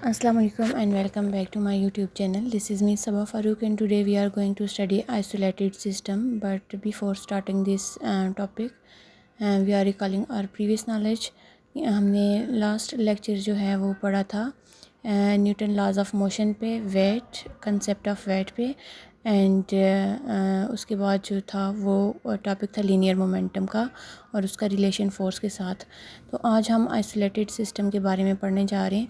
Assalamu alaikum and welcome back to my YouTube channel. This is me Sabah Farooq and today we are going to study isolated system. But before starting this topic, we are recalling our previous knowledge. हमने last lecture जो है वो पढ़ा था Newton laws of motion पे, wait, concept of weight पे and उसके बाद जो था वो टॉपिक था लीनियर मोमेंटम का और उसका रिलेशन फोर्स के साथ। तो आज हम आइसोलेटेड सिस्टम के बारे में पढ़ने जा रहे हैं।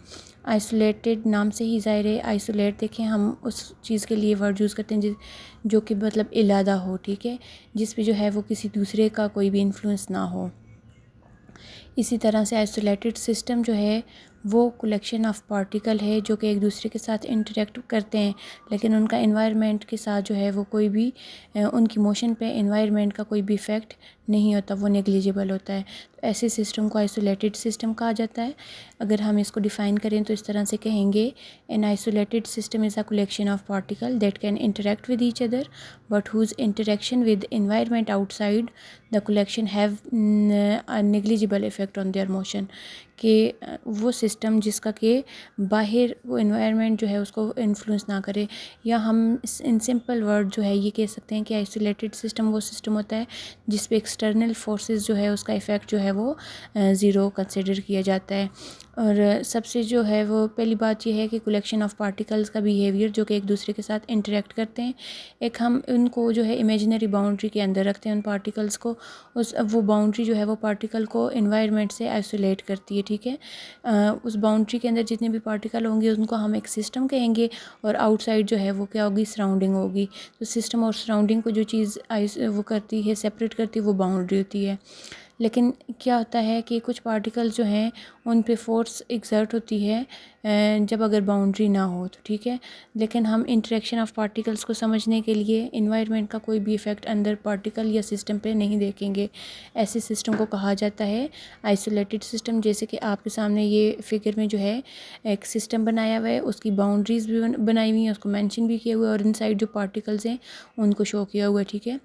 आइसोलेटेड नाम से ही ज़ाहिर है, आइसोलेट देखें हम उस चीज़ के लिए वर्ड यूज़ करते हैं जो कि मतलब इलादा हो, ठीक है, जिस पे जो है वो किसी दूसरे का कोई भी इन्फ्लुएंस ना हो। इसी तरह से आइसोलेटेड सिस्टम जो है वो कलेक्शन ऑफ पार्टिकल है जो कि एक दूसरे के साथ इंटरेक्ट करते हैं, लेकिन उनका एनवायरनमेंट के साथ जो है वो कोई भी उनकी मोशन पे एनवायरनमेंट का कोई भी इफ़ेक्ट नहीं होता, वो नेग्लिजिबल होता है। तो ऐसे सिस्टम को आइसोलेटेड सिस्टम कहा जाता है। अगर हम इसको डिफ़ाइन करें तो इस तरह से कहेंगे, an isolated system is a collection of particle that can interact with each other but whose interaction with environment outside the collection have a negligible effect on their motion. कि वो सिस्टम जिसका कि बाहर वो एनवायरनमेंट जो है उसको influence ना करे, या हम इन सिंपल वर्ड जो है ये कह सकते हैं कि आइसोलेटेड सिस्टम वो सिस्टम होता है जिस पे एक्सटर्नल फोर्सेस जो है उसका इफ़ेक्ट जो है वो ज़ीरो कंसिडर किया जाता है। और सबसे जो है वो पहली बात ये है कि कलेक्शन ऑफ पार्टिकल्स का बिहेवियर जो कि एक दूसरे के साथ इंटरेक्ट करते हैं, एक हम उनको जो है इमेजिनरी बाउंड्री के अंदर रखते हैं उन पार्टिकल्स को, वो बाउंड्री जो है वो पार्टिकल को एनवायरनमेंट से आइसोलेट करती है, ठीक है। उस बाउंड्री के अंदर जितने भी पार्टिकल होंगे उनको हम एक सिस्टम कहेंगे और आउटसाइड जो है वो क्या होगी, सराउंडिंग होगी। तो सिस्टम और सराउंडिंग को जो चीज़ वो करती है, सेपरेट करती है, वो बाउंड्री होती है। लेकिन क्या होता है कि कुछ पार्टिकल जो हैं उन पे फोर्स एक्सर्ट होती है जब अगर बाउंड्री ना हो तो, ठीक है। लेकिन हम इंटरेक्शन ऑफ पार्टिकल्स को समझने के लिए इन्वायरमेंट का कोई भी इफ़ेक्ट अंदर पार्टिकल या सिस्टम पे नहीं देखेंगे। ऐसे सिस्टम को कहा जाता है आइसोलेटेड सिस्टम। जैसे कि आपके सामने ये फिगर में जो है एक सिस्टम बनाया हुआ है, उसकी बाउंड्रीज़ भी बनाई हुई हैं, उसको मेंशन भी किया हुआ है और इनसाइड जो पार्टिकल्स हैं उनको शो किया हुआ है, ठीक है।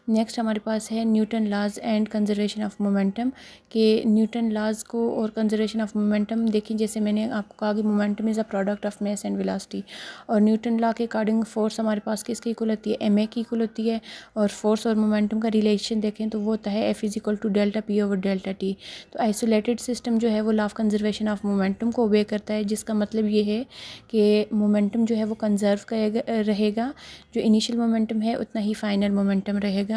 नेक्स्ट हमारे पास है Newton laws and conservation of momentum. कि न्यूटन लॉज को और कंजर्वेशन ऑफ मोमेंटम देखिए, जैसे मैंने आपको कहा कि momentum is a product of mass and velocity, और न्यूटन लॉ के अकॉर्डिंग फोर्स हमारे पास किसकी इक्वल होती है, एम ए की इक्वल होती है। और फोर्स और मोमेंटम का रिलेशन देखें तो वो होता है F is equal to delta P over delta T. तो आइसोलेटेड सिस्टम जो है वो law of conservation of momentum को ओबे करता है, जिसका मतलब ये है कि मोमेंटम जो है वो कंजर्व रहेगा, जो इनिशियल मोमेंटम है उतना ही फाइनल मोमेंटम रहेगा।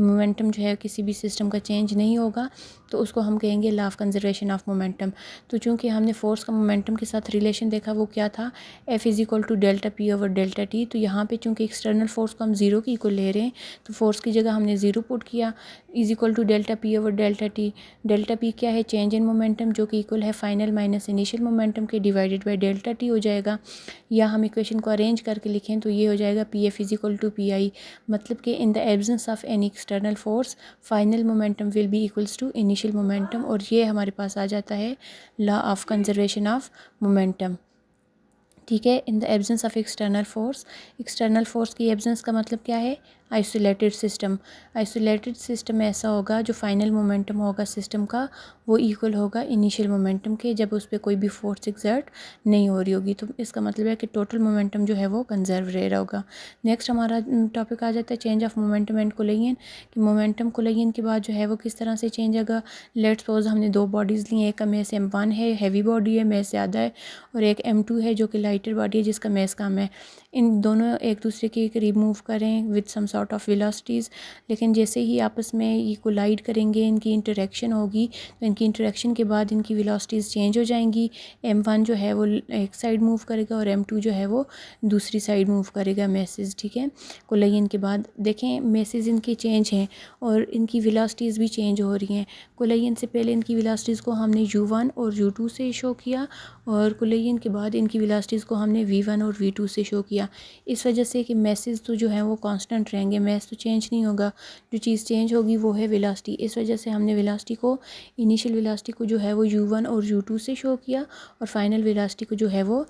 मोमेंटम जो है किसी भी सिस्टम का चेंज नहीं होगा, तो उसको हम कहेंगे law of conservation of momentum. तो चूंकि हमने फोर्स का मोमेंटम के साथ रिलेशन देखा, वो क्या था, F is equal to delta P over delta T. तो यहाँ पे चूंकि एक्सटर्नल फोर्स को हम ज़ीरो की इक्वल ले रहे हैं, तो फोर्स की जगह हमने ज़ीरो पुट किया, is equal to delta P over delta T. Delta P क्या है, चेंज इन मोमेंटम, जो कि इक्वल है फाइनल माइनस इनिशियल मोमेंटम के, डिवाइडेड बाई डेल्टा टी हो जाएगा। या हम इक्वेशन को अरेंज करके लिखें तो ये हो जाएगा P F is equal to P I. मतलब कि in the absence of any external force final momentum will be equals to initial momentum, और ये हमारे पास आ जाता है law of conservation of momentum, ठीक है। In the absence of external force की एब्सेंस का मतलब क्या है, आइसोलेटेड सिस्टम। आइसोलेटेड सिस्टम ऐसा होगा जो फाइनल मोमेंटम होगा सिस्टम का वो इक्वल होगा इनिशियल मोमेंटम के, जब उस पर कोई भी फोर्स एक्सर्ट नहीं हो रही होगी। तो इसका मतलब है कि टोटल मोमेंटम जो है वो कंजर्व रह रहा होगा। नेक्स्ट हमारा टॉपिक आ जाता है change of momentum and collision. कि मोमेंटम कोलिजन के बाद जो है वो किस तरह से चेंज होगा। लेट्स सपोज हमने दो बॉडीज़ ली हैं, एक का मैस m1 है, हैवी बॉडी है, मैस ज़्यादा है, और एक m2 है जो कि लाइटर बॉडी है जिसका मैस कम है। इन दोनों एक दूसरे के करीब मूव करें with some sort of velocities, लेकिन जैसे ही आपस में ये कोलाइड करेंगे, इनकी इंटरेक्शन होगी, तो इनकी इंटरेक्शन के बाद इनकी वेलोसिटीज़ चेंज हो जाएंगी। m1 जो है वो एक साइड मूव करेगा और m2 जो है वो दूसरी साइड मूव करेगा मैसेज, ठीक है। कोलिजन के बाद देखें मैसेज इनके चेंज हैं और इनकी वेलोसिटीज़ भी चेंज हो रही हैं। कोलिजन से पहले इनकी वेलोसिटीज़ को हमने u1 और u2 से शो किया, और कोलिजन के बाद इनकी वेलोसिटीज़ को हमने v1 और v2 से शो किया। इस वजह से कि मैसेज तो जो है वो कांस्टेंट रहेंगे, मैस तो चेंज नहीं होगा, जो चीज़ चेंज होगी वो है वेलोसिटी। इस वजह से हमने वेलोसिटी को, इनिशियल वेलोसिटी को जो है वो u1 और u2 से शो किया, और फाइनल वेलोसिटी को जो है वो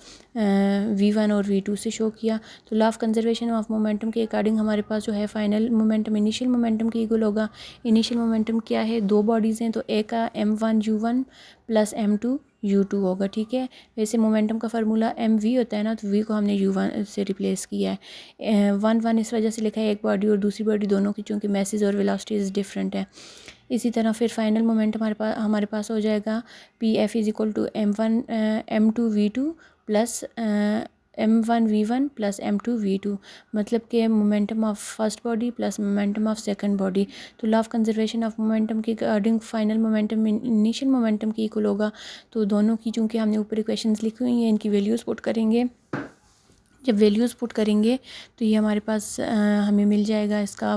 v1 और v2 से शो किया। तो law of conservation of momentum के अकॉर्डिंग हमारे पास जो है फाइनल मोमेंटम इनिशियल मोमेंटम के इक्वल होगा। इनिशियल मोमेंटम क्या है, दो बॉडीज़ हैं, तो एक का m1 u1 plus m2 U2 होगा, ठीक है। वैसे मोमेंटम का फार्मूला mv होता है ना, तो v को हमने u1 से रिप्लेस किया है। 1 इस वजह से लिखा है, एक बॉडी और दूसरी बॉडी दोनों की चूँकि मैसेज और वेलोसिटीज डिफरेंट है। इसी तरह फिर फाइनल मोमेंट हमारे पास हो जाएगा pf is equal to m2v2 plus m1v1 plus m2v2, मतलब कि momentum of first body plus momentum of second body. तो law of conservation of momentum के according final momentum initial momentum के इक्वल होगा। तो दोनों की चूँकि हमने ऊपर इक्वेशंस लिखी हुई हैं, इनकी वैल्यूज़ पुट करेंगे। जब वैल्यूज़ पुट करेंगे तो ये हमारे पास हमें मिल जाएगा, इसका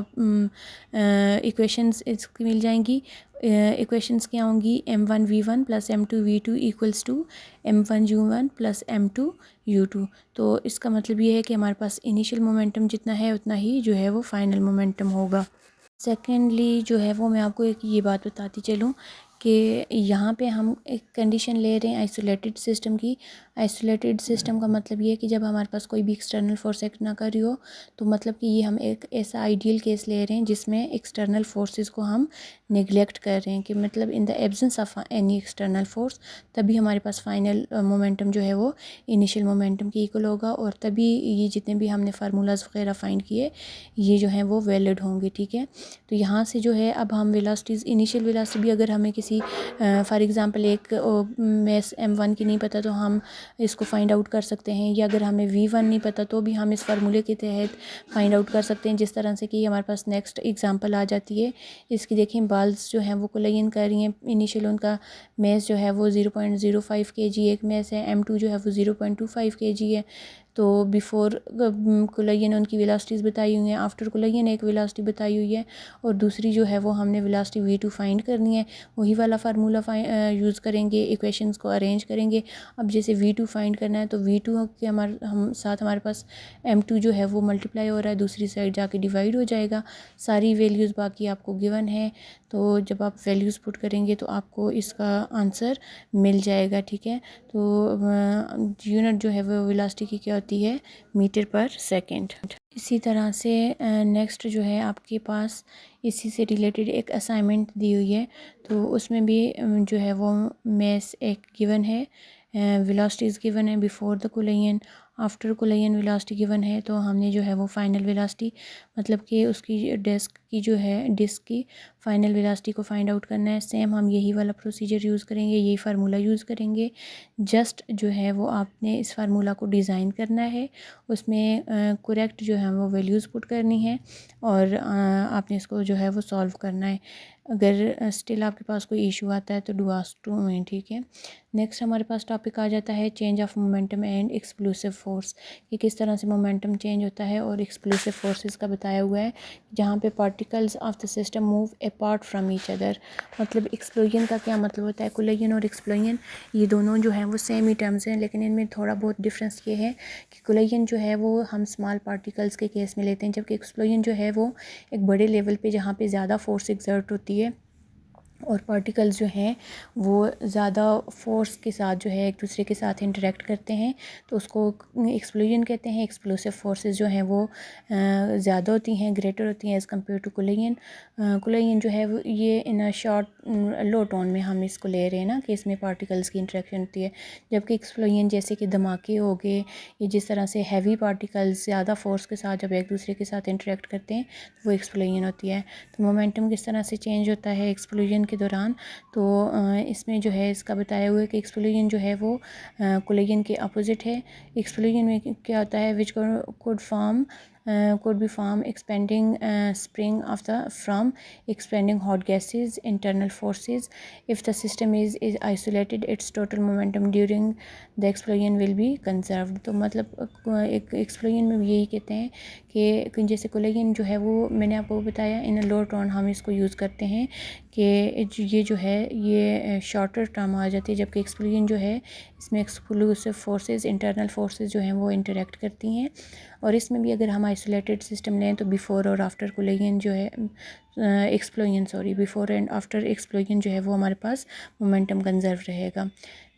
इक्वेशंस इसकी मिल जाएंगी। इक्वेशंस क्या होंगी, m1v1 plus m2v2 equals to m1u1 plus m2u2। तो इसका मतलब ये है कि हमारे पास इनिशियल मोमेंटम जितना है उतना ही जो है वो फाइनल मोमेंटम होगा। सेकेंडली जो है वो मैं आपको एक ये बात बताती चलूँ कि यहाँ पे हम एक कंडीशन ले रहे हैं आइसोलेटेड सिस्टम की। आइसोलेटेड सिस्टम का मतलब ये है कि जब हमारे पास कोई भी एक्सटर्नल फोर्स एक्ट ना कर रही हो, तो मतलब कि ये हम एक ऐसा आइडियल केस ले रहे हैं जिसमें एक्सटर्नल फोर्सेस को हम निगलेक्ट कर रहे हैं, कि मतलब इन the absence of any external force तभी हमारे पास फाइनल मोमेंटम जो है वो इनिशियल मोमेंटम की इक्वल होगा, और तभी ये जितने भी हमने फार्मूलाज वगैरह फाइंड किए ये जो हैं वो वैलिड होंगे, ठीक है। तो यहाँ से जो है अब हम वेलोसिटीज़, इनिशियल वेलोसिटी भी अगर हमें किसी फॉर एग्जांपल एक मैस m1 की नहीं पता तो हम इसको फाइंड आउट कर सकते हैं, या अगर हमें v1 नहीं पता तो भी हम इस फार्मूले के तहत फाइंड आउट कर सकते हैं। जिस तरह से कि हमारे पास नेक्स्ट एग्जांपल आ जाती है, इसकी देखें बाल्स जो हैं वो कोलाइन कर रही हैं, इनिशियल उनका मैस जो है वो 0.05 kg एक मैस है, m2 जो है वो 0.25 kg है। तो बिफ़ोर कोलाइन उनकी वेलोसिटीज़ बताई हुई हैं, आफ्टर कोलाइन एक वेलोसिटी बताई हुई है, और दूसरी जो है वो हमने वेलोसिटी v2 फाइंड करनी है। वही वाला फार्मूला यूज़ करेंगे, इक्वेशंस को अरेंज करेंगे। अब जैसे v2 फाइंड करना है तो v2 के हमारे पास m2 जो है वो मल्टीप्लाई हो रहा है, दूसरी साइड जाके डिवाइड हो जाएगा। सारी वैल्यूज़ बाकी आपको गिवन है, तो जब आप वैल्यूज़ पुट करेंगे तो आपको इसका आंसर मिल जाएगा, ठीक है। तो यूनिट जो है वो वेलोसिटी की क्या होती है, मीटर पर सेकंड। इसी तरह से नेक्स्ट जो है आपके पास इसी से रिलेटेड एक असाइनमेंट दी हुई है, तो उसमें भी जो है वो मैस एक गिवन है, वेलोसिटीज़ गिवन है before the कोलाइन, after कोलाइन velocity given है। तो हमने जो है वो फाइनल वेलोसिटी मतलब कि उसकी डिस्क की फाइनल वेलोसिटी को फाइंड आउट करना है। सेम हम यही वाला प्रोसीजर यूज़ करेंगे, यही फार्मूला यूज़ करेंगे। जस्ट जो है वो आपने इस फार्मूला को डिज़ाइन करना है, उसमें करेक्ट जो है वो वैल्यूज़ पुट करनी है, और आपने इसको जो है वो सॉल्व करना है। अगर स्टिल आपके पास कोई इशू आता है तो डू आस्क टू मी, ठीक है। नेक्स्ट हमारे पास टॉपिक आ जाता है change of momentum and explosive force, कि किस तरह से मोमेंटम चेंज होता है, और एक्सप्लोसिव फोर्सेस का बताया हुआ है जहाँ पे particles of the system move apart from each other. मतलब एक्सप्लोजन का क्या मतलब होता है, कोलाजन और एक्सप्लोजन ये दोनों जो हैं वो सेम ही टर्म्स हैं, लेकिन इनमें थोड़ा बहुत डिफरेंस ये है कि कोलाजन जो है वो हम स्मॉल पार्टिकल्स के केस में लेते हैं, जबकि एक्सप्लोजन जो है वो एक बड़े लेवल पे जहाँ पे ज़्यादा फोर्स एक्सर्ट होती है, और पार्टिकल्स जो हैं वो ज़्यादा फोर्स के साथ जो है एक दूसरे के साथ इंटरेक्ट करते हैं, तो उसको एक्सप्लोजन कहते हैं। एक्सप्लोसिव फोर्सेस जो हैं वो ज़्यादा होती हैं, ग्रेटर होती हैं as compared to collagen. Collagen जो है वो ये इन अ शॉर्ट लो टोन में हम इसको ले रहे हैं ना, कि इसमें पार्टिकल्स की इंटरेक्शन होती है, जबकि एक्सप्लोजन जैसे कि धमाके हो गए, ये जिस तरह से हैवी पार्टिकल्स ज़्यादा फोर्स के साथ जब एक दूसरे के साथ इंटरेक्ट करते हैं तो वो एक्सप्लोजन होती है। तो मोमेंटम किस तरह से चेंज होता है एक्सप्लोजन के दौरान, तो इसमें जो है इसका बताया हुआ है कि एक्सप्लोजन जो है वो कोलाजन के अपोजिट है। एक्सप्लोजन में क्या होता है, विच could be form expanding spring of the from expanding hot gases internal forces. If the system is isolated, its total momentum during the explosion will be conserved। तो मतलब एक एक्सप्लोजन में यही कहते हैं कि जैसे कोलाजन जो है वो मैंने आपको बताया इन लो टोन हम इसको यूज़ करते हैं, कि ये जो है ये शॉर्टर टर्म आ जाती है, जबकि एक्सप्लोजन जो है इसमें एक्सप्लोसिव फोर्सेस इंटरनल फोर्सेस जो हैं वो इंटरेक्ट करती हैं। और इसमें भी अगर हम आइसोलेटेड सिस्टम लें तो बिफ़ोर और आफ्टर कोलाजन जो है explosion, sorry, before and after explosion जो है वो हमारे पास मोमेंटम कंजर्व रहेगा।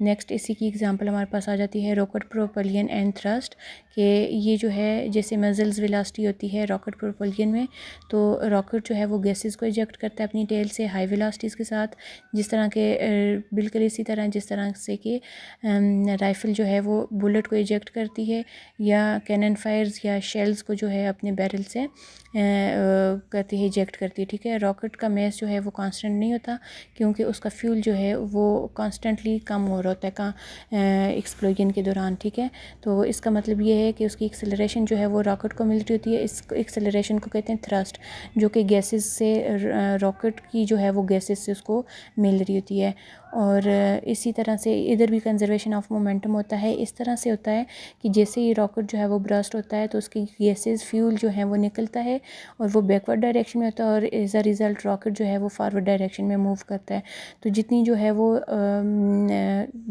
नेक्स्ट इसी की एग्जांपल हमारे पास आ जाती है रॉकेट प्रोपल्शन एंड थ्रस्ट, कि ये जो है जैसे मजल्स वेलोसिटी होती है रॉकेट प्रोपल्शन में, तो रॉकेट जो है वो गैसेस को इजेक्ट करता है अपनी टेल से हाई वेलोसिटीज़ के साथ, जिस तरह के बिल्कुल इसी तरह जिस तरह से कि राइफ़ल जो है वो बुलेट को इजेक्ट करती है, या कैनन फायर्स या शेल्स को जो है अपने बैरल से करती है, इजेक्ट करती है। ठीक है, रॉकेट का मास जो है वो कांस्टेंट नहीं होता, क्योंकि उसका फ्यूल जो है वो कांस्टेंटली कम हो रहा होता है एक्सप्लोजन के दौरान। ठीक है, तो इसका मतलब ये है कि उसकी एक्सेलरेशन जो है वो रॉकेट को मिल रही होती है। इस एक्सेलरेशन को कहते हैं थ्रस्ट, जो कि गैसेस से रॉकेट की जो है वो गैसेस से उसको मिल रही होती है। और इसी तरह से इधर भी कंजर्वेशन ऑफ मोमेंटम होता है। इस तरह से होता है कि जैसे ही रॉकेट जो है वो ब्रस्ट होता है तो उसकी गैसेस फ्यूल जो है वो निकलता है और वो बैकवर्ड डायरेक्शन में होता है, और एज अ रिज़ल्ट रॉकेट जो है वो फॉरवर्ड डायरेक्शन में मूव करता है। तो जितनी जो है वो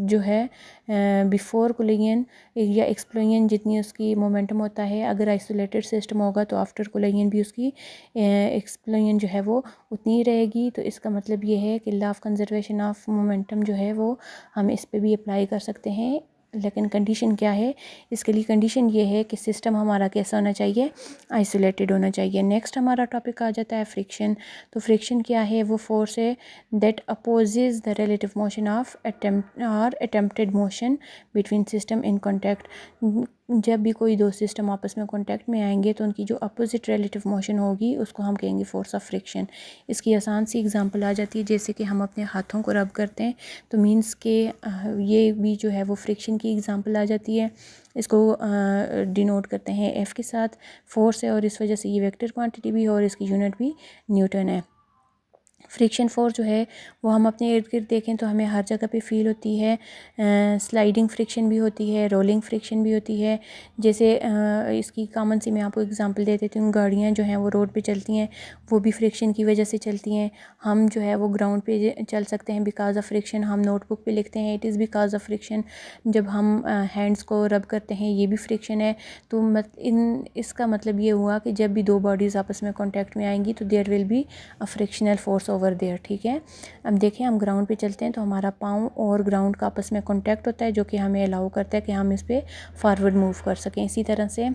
जो है बिफोर कोलिजन या एक्सप्लोजन जितनी उसकी मोमेंटम होता है, अगर आइसोलेटेड सिस्टम होगा तो आफ्टर कोलिजन भी उसकी एक्सप्लोजन जो है वो उतनी ही रहेगी। तो इसका मतलब ये है कि law of conservation of momentum जो है वो हम इस पे भी अप्लाई कर सकते हैं। लेकिन कंडीशन क्या है, इसके लिए कंडीशन ये है कि सिस्टम हमारा कैसा होना चाहिए, आइसोलेटेड होना चाहिए। नेक्स्ट हमारा टॉपिक आ जाता है फ्रिक्शन। तो फ्रिक्शन क्या है, वो फोर्स है that opposes the relative motion of attempted motion between system in contact. जब भी कोई दो सिस्टम आपस में कॉन्टैक्ट में आएंगे तो उनकी जो अपोजिट रिलेटिव मोशन होगी उसको हम कहेंगे फोर्स ऑफ फ्रिक्शन। इसकी आसान सी एग्जांपल आ जाती है, जैसे कि हम अपने हाथों को रब करते हैं, तो मींस के ये भी जो है वो फ्रिक्शन की एग्जांपल आ जाती है। इसको डिनोट करते हैं एफ़ के साथ, फोर्स है और इस वजह से ये वेक्टर क्वांटिटी भी है और इसकी यूनिट भी न्यूटन है। फ्रिक्शन फोर्स जो है वो हम अपने इर्द गिर्द देखें तो हमें हर जगह पे फील होती है। स्लाइडिंग फ्रिक्शन भी होती है, रोलिंग फ्रिक्शन भी होती है। जैसे इसकी कॉमन सी मैं आपको एग्जांपल दे देती हूँ, गाड़ियाँ जो हैं वो रोड पे चलती हैं, वो भी फ्रिक्शन की वजह से चलती हैं। हम जो है वो ग्राउंड पे चल सकते हैं बिकॉज ऑफ फ्रिक्शन। हम नोटबुक पे लिखते हैं, it is because of friction. जब हम हैंड्स को रब करते हैं, ये भी फ्रिक्शन है। तो इसका मतलब ये हुआ कि जब भी दो बॉडीज़ आपस में कॉन्टैक्ट में आएंगी तो there will be a frictional force over there. ठीक है, अब देखें हम ग्राउंड पे चलते हैं तो हमारा पाँव और ग्राउंड का आपस में कॉन्टैक्ट होता है, जो कि हमें अलाउ करता है कि हम इस पर फॉरवर्ड मूव कर सकें। इसी तरह से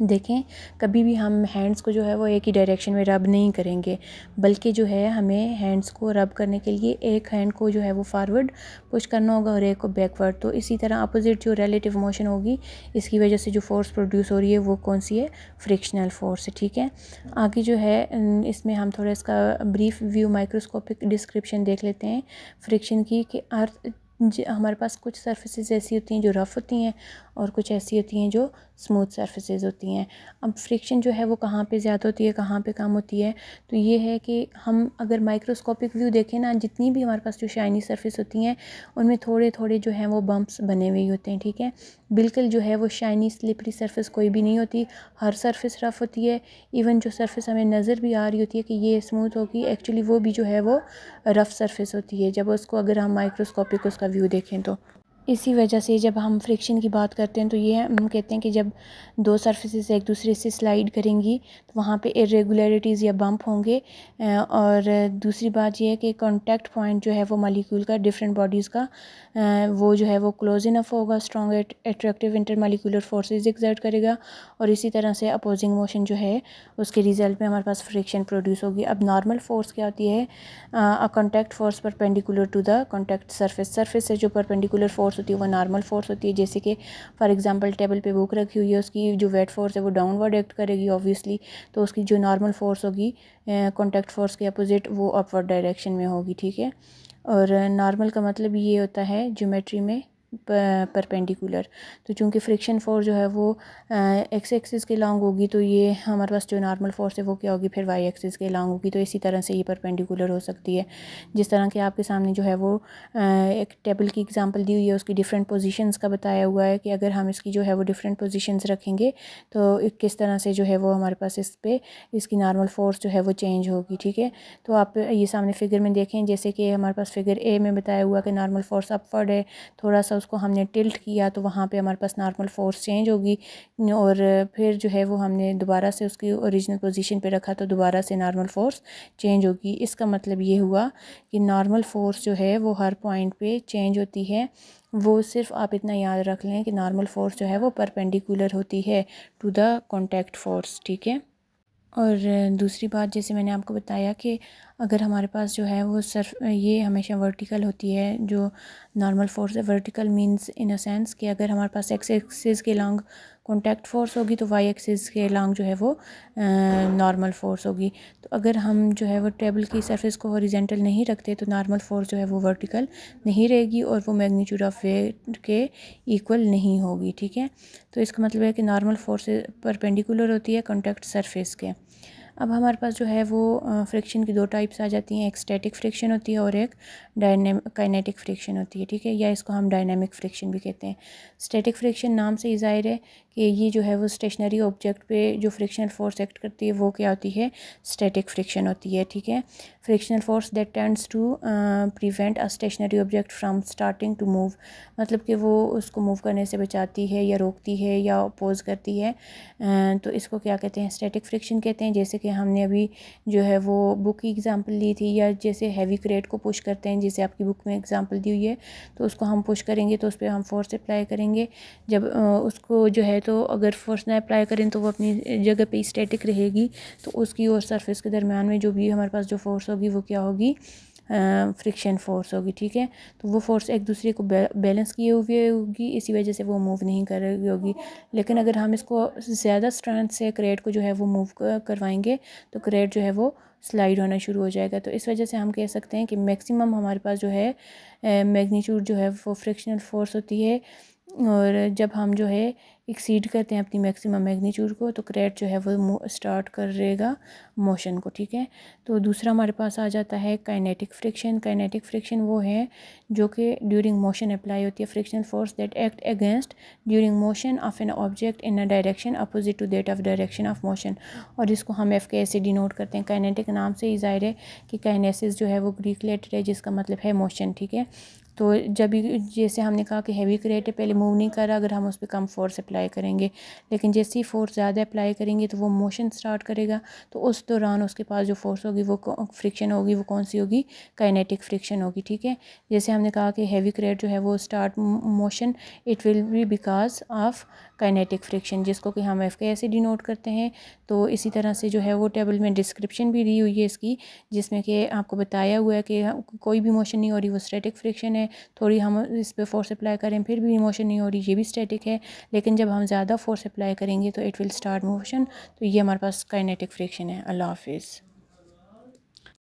देखें, कभी भी हम हैंड्स को जो है वो एक ही डायरेक्शन में रब नहीं करेंगे, बल्कि जो है हमें हैंड्स को रब करने के लिए एक हैंड को जो है वो फॉरवर्ड पुश करना होगा और एक को बैकवर्ड। तो इसी तरह अपोजिट जो रिलेटिव मोशन होगी, इसकी वजह से जो फोर्स प्रोड्यूस हो रही है वो कौन सी है, फ्रिक्शनल फोर्स है। ठीक है, आगे जो है इसमें हम थोड़ा इसका ब्रीफ व्यू माइक्रोस्कोपिक डिस्क्रिप्शन देख लेते हैं फ्रिक्शन की, कि अर्थ हमारे पास कुछ सरफेसेस ऐसी होती हैं जो रफ़ होती हैं और कुछ ऐसी होती हैं जो स्मूथ सरफेसेस होती हैं। अब फ्रिक्शन जो है वो कहाँ पे ज़्यादा होती है, कहाँ पे कम होती है, तो ये है कि हम अगर माइक्रोस्कोपिक व्यू देखें ना, जितनी भी हमारे पास जो शाइनी सरफेस होती हैं उनमें थोड़े थोड़े जो हैं वो बम्प्स बने हुए होते हैं। ठीक है, बिल्कुल जो है वो शाइनी स्लिपरी सरफेस कोई भी नहीं होती, हर सरफेस रफ़ होती है। इवन जो सरफेस हमें नज़र भी आ रही होती है कि ये स्मूथ होगी, एक्चुअली वो भी जो है वो रफ़ सरफेस होती है जब उसको अगर हम माइक्रोस्कोपिक उसका व्यू देखें तो। इसी वजह से जब हम फ्रिक्शन की बात करते हैं तो ये हम कहते हैं कि जब दो सरफेसेस एक दूसरे से स्लाइड करेंगी तो वहाँ पे इरेगुलरिटीज़ या बम्प होंगे। और दूसरी बात ये है कि कांटेक्ट पॉइंट जो है वो मॉलिक्यूल का डिफरेंट बॉडीज़ का वो जो है वो क्लोज इनफ होगा, strong attractive intermolecular forces exert करेगा, और इसी तरह से अपोजिंग मोशन जो है उसके रिजल्ट में हमारे पास फ्रिक्शन प्रोड्यूस होगी। अब नॉर्मल फोर्स क्या होती है, a contact force perpendicular to the contact surface से जो परपेंडिकुलर फोर्स होती है वो नॉर्मल फोर्स होती है। जैसे कि फॉर एग्जांपल टेबल पे बुक रखी हुई है, उसकी जो वेट फोर्स है वो डाउनवर्ड एक्ट करेगी ऑब्वियसली, तो उसकी जो नॉर्मल फोर्स होगी कॉन्टैक्ट फोर्स के अपोजिट वो अपवर्ड डायरेक्शन में होगी। ठीक है, और नॉर्मल का मतलब ये होता है ज्योमेट्री में परपेंडिकुलर। तो चूंकि फ्रिक्शन फोर्स जो है वो एक्स एक्सिस के लॉन्ग होगी, तो ये हमारे पास जो नॉर्मल फोर्स है वो क्या होगी, फिर वाई एक्सिस के लॉन्ग होगी। तो इसी तरह से ये परपेंडिकुलर हो सकती है। जिस तरह के आपके सामने जो है वो एक टेबल की एग्जांपल दी हुई है, उसकी डिफरेंट पोजीशंस का बताया हुआ है कि अगर हम इसकी जो है वो डिफरेंट पोजीशंस रखेंगे तो किस तरह से जो है वो हमारे पास इस पर इसकी नॉर्मल फोर्स जो है वो चेंज होगी। ठीक है, तो आप ये सामने फिगर में देखें, जैसे कि हमारे पास फिगर ए में बताया हुआ कि नॉर्मल फोर्स अपवर्ड है, थोड़ा सा उसको हमने टिल्ट किया तो वहाँ पे हमारे पास नॉर्मल फोर्स चेंज होगी, और फिर जो है वो हमने दोबारा से उसकी ओरिजिनल पोजीशन पे रखा तो दोबारा से नॉर्मल फोर्स चेंज होगी। इसका मतलब ये हुआ कि नॉर्मल फोर्स जो है वो हर पॉइंट पे चेंज होती है। वो सिर्फ आप इतना याद रख लें कि नॉर्मल फोर्स जो है वो परपेंडिकुलर होती है टू द कॉन्टैक्ट फोर्स, ठीक है। और दूसरी बात, जैसे मैंने आपको बताया कि अगर हमारे पास जो है वो सिर्फ ये हमेशा वर्टिकल होती है, जो नॉर्मल फोर्स है। Vertical means in a sense कि अगर हमारे पास एक्स एक्सिस के लॉन्ग कॉन्टैक्ट फोर्स होगी तो वाई एक्सिस के लॉन्ग जो है वो नॉर्मल फोर्स होगी। तो अगर हम जो है वो टेबल की सरफेस को हॉरिजॉन्टल नहीं रखते तो नॉर्मल फोर्स जो है वो वर्टिकल नहीं रहेगी और वो मैग्नीट्यूड ऑफ वेट के इक्वल नहीं होगी, ठीक है। तो इसका मतलब है कि नॉर्मल फोर्स परपेंडिकुलर होती है कॉन्टैक्ट सरफेस के। अब हमारे पास जो है वो फ्रिक्शन की दो टाइप्स आ जाती हैं, एक स्टैटिक फ्रिक्शन होती है और एक काइनेटिक फ्रिक्शन होती है, ठीक है, या इसको हम डायनामिक फ्रिक्शन भी कहते हैं। स्टैटिक फ्रिक्शन नाम से ही ज़ाहिर है कि ये जो है वो स्टेशनरी ऑब्जेक्ट पे जो फ्रिक्शनल फोर्स एक्ट करती है वो क्या होती है, स्टैटिक फ्रिक्शन होती है, ठीक है। Frictional force that tends to prevent a stationary object from starting to move, मतलब कि वो उसको मूव करने से बचाती है या रोकती है या अपोज करती है। तो इसको क्या कहते हैं, स्टैटिक फ्रिक्शन कहते हैं। जैसे कि हमने अभी जो है वो बुक की एग्जांपल ली थी, या जैसे हैवी क्रेट को पुश करते हैं, जैसे आपकी बुक में एग्जांपल दी हुई है, तो उसको हम पुश करेंगे तो उस पर हम फोर्स अप्लाई करेंगे। जब उसको जो है तो अगर फोर्स ना अप्लाई करें तो वो अपनी जगह पे स्टैटिक रहेगी, तो उसकी और सरफेस के दरमियान में जो भी हमारे पास जो फोर्स होगी वो क्या होगी, फ्रिक्शन फोर्स होगी, ठीक है। तो वो फोर्स एक दूसरे को बैलेंस किए हुए होगी, इसी वजह से वो मूव नहीं कर रही होगी। लेकिन अगर हम इसको ज़्यादा स्ट्रेंथ से क्रेट को जो है वो मूव करवाएंगे तो क्रेट जो है वो स्लाइड होना शुरू हो जाएगा। तो इस वजह से हम कह सकते हैं कि मैक्सिमम हमारे पास जो है मैग्नीट्यूड जो है वो फ्रिक्शनल फोर्स होती है, और जब हम जो है एक्सीड करते हैं अपनी मैक्सिमम मैग्नीट्यूड को तो क्रेट जो है वो स्टार्ट करेगा मोशन को, ठीक है। तो दूसरा हमारे पास आ जाता है काइनेटिक फ्रिक्शन। काइनेटिक फ्रिक्शन वो है जो कि ड्यूरिंग मोशन अप्लाई होती है, frictional force that act against during motion of an object in a direction opposite to that of direction of motion, और इसको हम एफ के ऐसे डिनोट करते हैं। काइनेटिक नाम से ही ज़ाहिर है कि काइनेसिस जो है वो ग्रीक लेटर है जिसका मतलब है मोशन, ठीक है। तो जब जैसे हमने कहा कि हैवी क्रेट है, पहले मूव नहीं कर रहा, अगर हम उस पर कम फोर्स अप्लाई करेंगे, लेकिन जैसे ही फोर्स ज़्यादा अप्लाई करेंगे तो वो मोशन स्टार्ट करेगा, तो उस दौरान उसके पास जो फोर्स होगी वो फ्रिक्शन होगी, वो कौन सी होगी, काइनेटिक फ्रिक्शन होगी, ठीक है। जैसे हमने कहा कि हैवी क्रेट जो है वो start motion, it will be because of kinetic friction, जिसको कि हम एफ के ऐसे डिनोट करते हैं। तो इसी तरह से जो है वो टेबल में डिस्क्रिप्शन भी दी हुई है इसकी, जिसमें कि आपको बताया हुआ है कि कोई भी मोशन नहीं हो रही, वो स्टैटिक फ्रिक्शन है। थोड़ी हम इस पे फोर्स अप्लाई करें फिर भी मोशन नहीं हो रही, ये भी स्टैटिक है। लेकिन जब हम ज़्यादा फोर्स अप्लाई करेंगे तो इट विल स्टार्ट मोशन, तो ये हमारे पास काइनेटिक फ्रिक्शन है। अल्लाह हाफिज़।